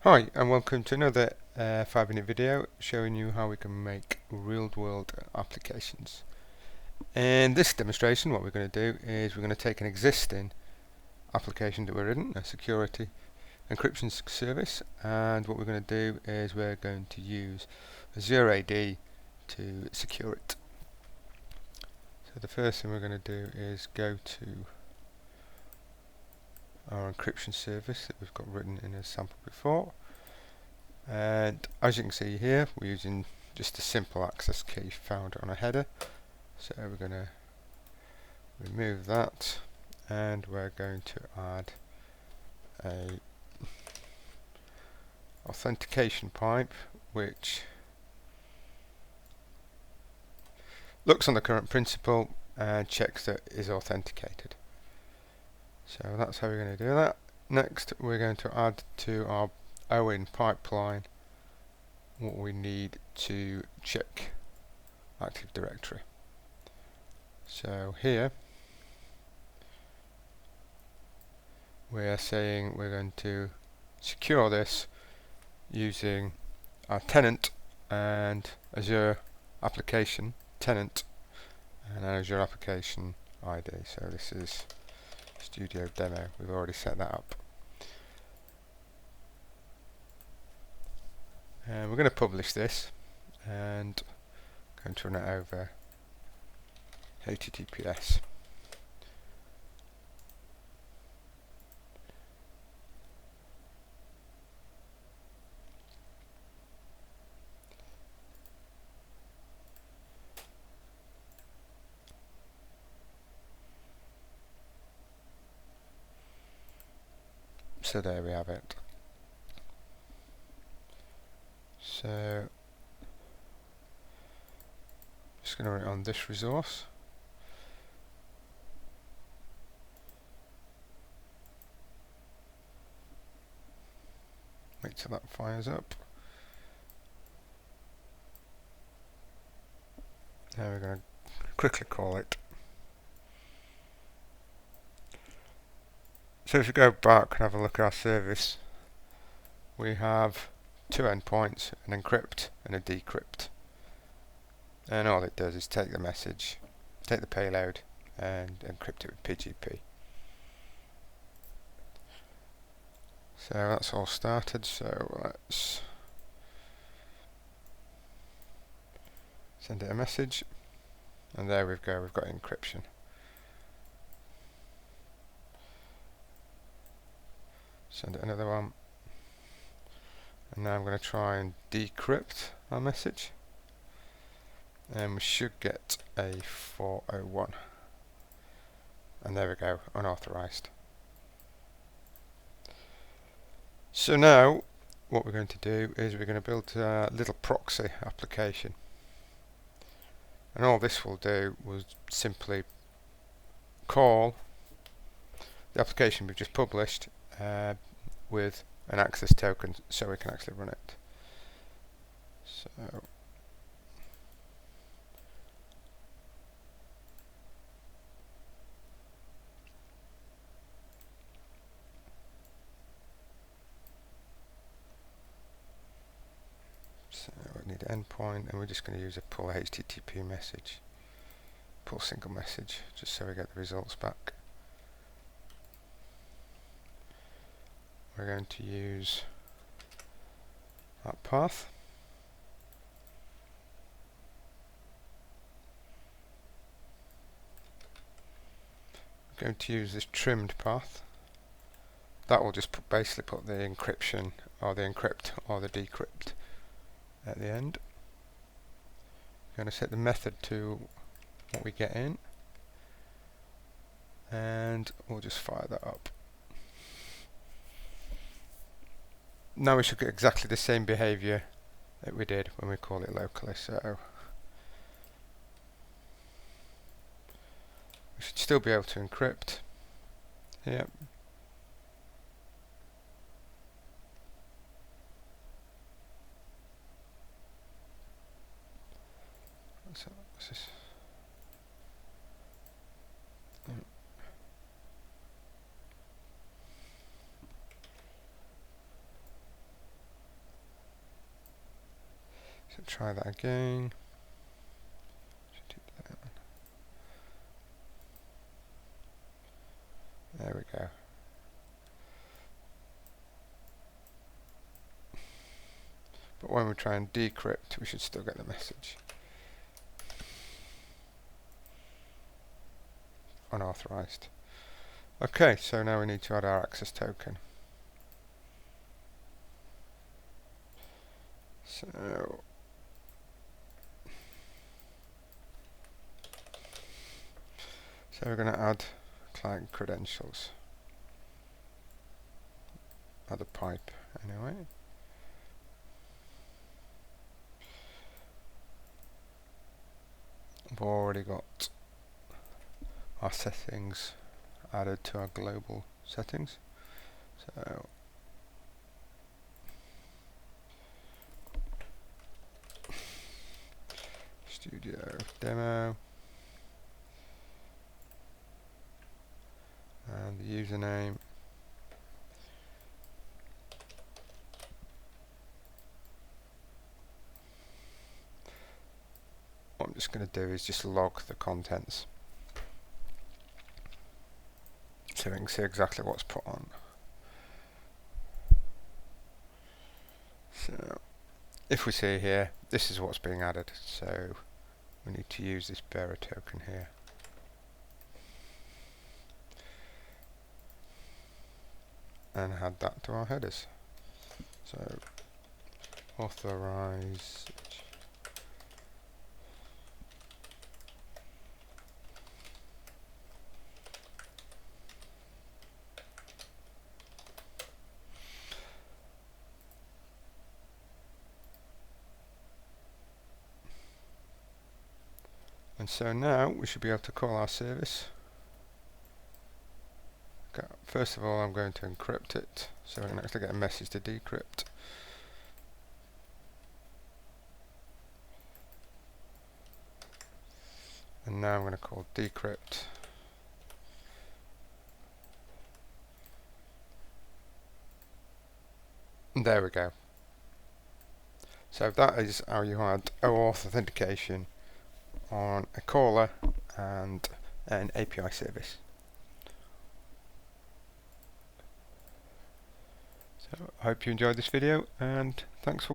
Hi and welcome to another 5-minute video showing you how we can make real-world applications. In this demonstration what we're going to do is we're going to take an existing application that we've written, a security encryption service, and what we're going to do is we're going to use Azure AD to secure it. So the first thing we're going to do is go to our encryption service that we've got written in a sample before. And as you can see here, we're using just a simple access key found on a header. So we're going to remove that, and we're going to add a authentication pipe which looks on the current principal and checks that it is authenticated. So that's how we're going to do that. Next we're going to add to our OAuth pipeline what we need to check Active Directory. So here we're saying we're going to secure this using our tenant and Azure application tenant and an Azure application ID. So this is Studio Demo, we've already set that up. And we're going to publish this and going to run it over HTTPS. So there we have it. So just going to run it on this resource. Wait till that fires up. Now we're going to quickly call it. So if we go back and have a look at our service, we have two endpoints, an encrypt and a decrypt. And all it does is take the message, take the payload and encrypt it with PGP. So that's all started, so let's send it a message, and there we go, we've got encryption. Send it another one, and now I'm going to try and decrypt our message, and we should get a 401, and there we go, unauthorized. So now what we're going to do is we're going to build a little proxy application, and all this will do was simply call the application we've just published with an access token so we can actually run it. So we need an endpoint, and we're just going to use a pull HTTP message, pull single message, just so we get the results back. We're going to use that path. We're going to use this trimmed path. That will just basically put the encryption or the encrypt or the decrypt at the end. We're going to set the method to what we get in, and we'll just fire that up. Now we should get exactly the same behavior that we did when we call it locally, so we should still be able to encrypt. Yep. So what's this? try that again. There we go. But when we try and decrypt, we should still get the message. Unauthorized. Okay, so now we need to add our access token. So we're going to add client credentials. Add a pipe anyway. We've already got our settings added to our global settings. So studio demo and the username. What I'm just going to do is just log the contents so we can see exactly what's put on. So if we see here, this is what's being added, so we need to use this bearer token here. And add that to our headers. So authorize. And so now we should be able to call our service. Okay, first of all, I'm going to encrypt it, so we can actually get a message to decrypt. And now I'm going to call decrypt. And there we go. So that is how you add OAuth authentication on a caller and an API service. So I hope you enjoyed this video, and thanks for